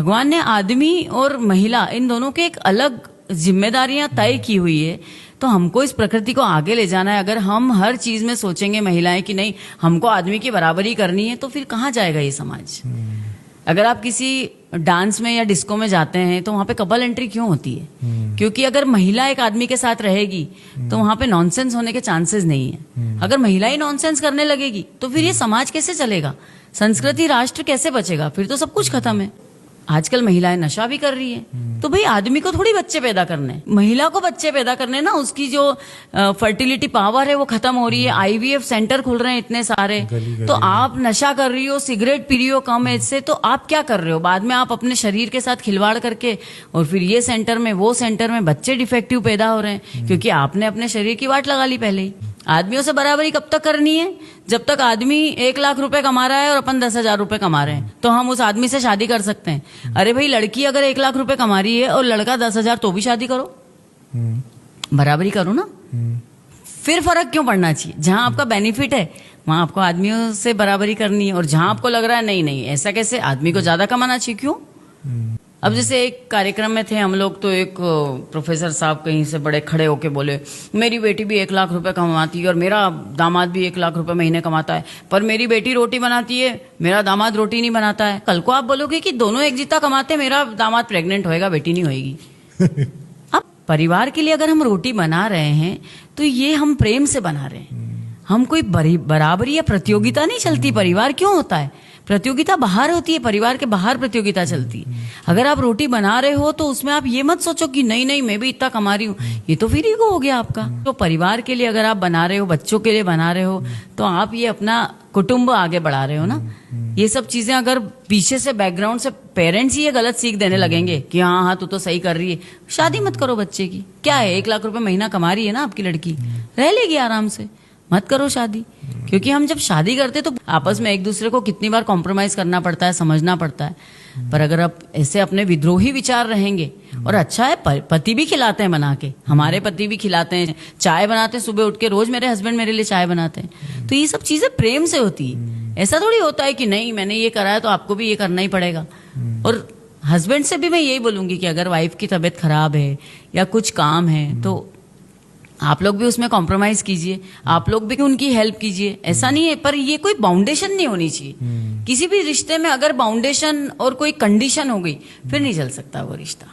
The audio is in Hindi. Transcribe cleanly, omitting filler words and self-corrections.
भगवान ने आदमी और महिला इन दोनों के एक अलग जिम्मेदारियां तय की हुई है, तो हमको इस प्रकृति को आगे ले जाना है। अगर हम हर चीज में सोचेंगे महिलाएं कि नहीं हमको आदमी की बराबरी करनी है, तो फिर कहाँ जाएगा ये समाज। अगर आप किसी डांस में या डिस्को में जाते हैं तो वहां पे कपल एंट्री क्यों होती है? क्योंकि अगर महिला एक आदमी के साथ रहेगी तो वहां पे नॉनसेंस होने के चांसेस नहीं है। अगर महिला ही नॉनसेंस करने लगेगी तो फिर ये समाज कैसे चलेगा, संस्कृति राष्ट्र कैसे बचेगा? फिर तो सब कुछ खत्म है। आजकल महिलाएं नशा भी कर रही है, तो भाई आदमी को थोड़ी बच्चे पैदा करने, महिला को बच्चे पैदा करने ना। उसकी जो फर्टिलिटी पावर है वो खत्म हो रही है। आईवीएफ सेंटर खुल रहे हैं इतने सारे। तो आप नशा कर रही हो, सिगरेट पी रही हो कम एज से, तो आप क्या कर रहे हो? बाद में आप अपने शरीर के साथ खिलवाड़ करके और फिर ये सेंटर में वो सेंटर में बच्चे डिफेक्टिव पैदा हो रहे हैं, क्योंकि आपने अपने शरीर की वाट लगा ली पहले ही। आदमियों से बराबरी कब तक करनी है? जब तक आदमी 1 लाख रुपए कमा रहा है और अपन 10,000 रुपए कमा रहे हैं, तो हम उस आदमी से शादी कर सकते हैं। अरे भाई, लड़की अगर 1 लाख रुपए कमा रही है और लड़का 10,000, तो भी शादी करो, बराबरी करो ना। फिर फर्क क्यों पड़ना चाहिए? जहां आपका बेनिफिट है वहां आपको आदमियों से बराबरी करनी है, और जहां आपको लग रहा है नहीं नहीं ऐसा कैसे, आदमी को ज्यादा कमाना चाहिए, क्यों? अब जैसे एक कार्यक्रम में थे हम लोग, तो एक प्रोफेसर साहब कहीं से बड़े खड़े होके बोले, मेरी बेटी भी 1 लाख रुपए कमाती है और मेरा दामाद भी 1 लाख रुपए महीने कमाता है, पर मेरी बेटी रोटी बनाती है, मेरा दामाद रोटी नहीं बनाता है। कल को आप बोलोगे कि दोनों एक जितना कमाते हैं, मेरा दामाद प्रेग्नेंट होएगा, बेटी नहीं होएगी। अब परिवार के लिए अगर हम रोटी बना रहे हैं तो ये हम प्रेम से बना रहे हैं। हम कोई बराबरी या प्रतियोगिता नहीं चलती। परिवार क्यों होता है? प्रतियोगिता बाहर होती है, परिवार के बाहर प्रतियोगिता चलती है। अगर आप रोटी बना रहे हो तो उसमें आप ये मत सोचो कि नहीं नहीं मैं भी इतना कमा रही हूँ, ये तो फिर ईगो हो गया आपका। तो परिवार के लिए अगर आप बना रहे हो, बच्चों के लिए बना रहे हो, तो आप ये अपना कुटुंब आगे बढ़ा रहे हो ना। ये सब चीजें अगर पीछे से बैकग्राउंड से पेरेंट्स ही ये गलत सीख देने लगेंगे कि हाँ हाँ तू तो सही कर रही है, शादी मत करो बच्चे की। क्या है, 1 लाख रुपए महीना कमा रही है ना आपकी लड़की, रह लेगी आराम से, मत करो शादी। क्योंकि हम जब शादी करते तो आपस में एक दूसरे को कितनी बार कॉम्प्रोमाइज करना पड़ता है, समझना पड़ता है। पर अगर आप ऐसे अपने विद्रोही विचार रहेंगे, और अच्छा है पति भी खिलाते हैं बना के, हमारे पति भी खिलाते हैं, चाय बनाते हैं सुबह उठ के, रोज मेरे हस्बैंड मेरे लिए चाय बनाते हैं। तो ये सब चीजें प्रेम से होती है। ऐसा थोड़ी होता है कि नहीं मैंने ये करा है तो आपको भी ये करना ही पड़ेगा। और हस्बैंड से भी मैं यही बोलूंगी कि अगर वाइफ की तबीयत खराब है या कुछ काम है, तो आप लोग भी उसमें कॉम्प्रोमाइज कीजिए, आप लोग भी उनकी हेल्प कीजिए। ऐसा नहीं है, पर ये कोई बाउंडेशन नहीं होनी चाहिए। किसी भी रिश्ते में अगर बाउंडेशन और कोई कंडीशन हो गई, फिर नहीं चल सकता वो रिश्ता।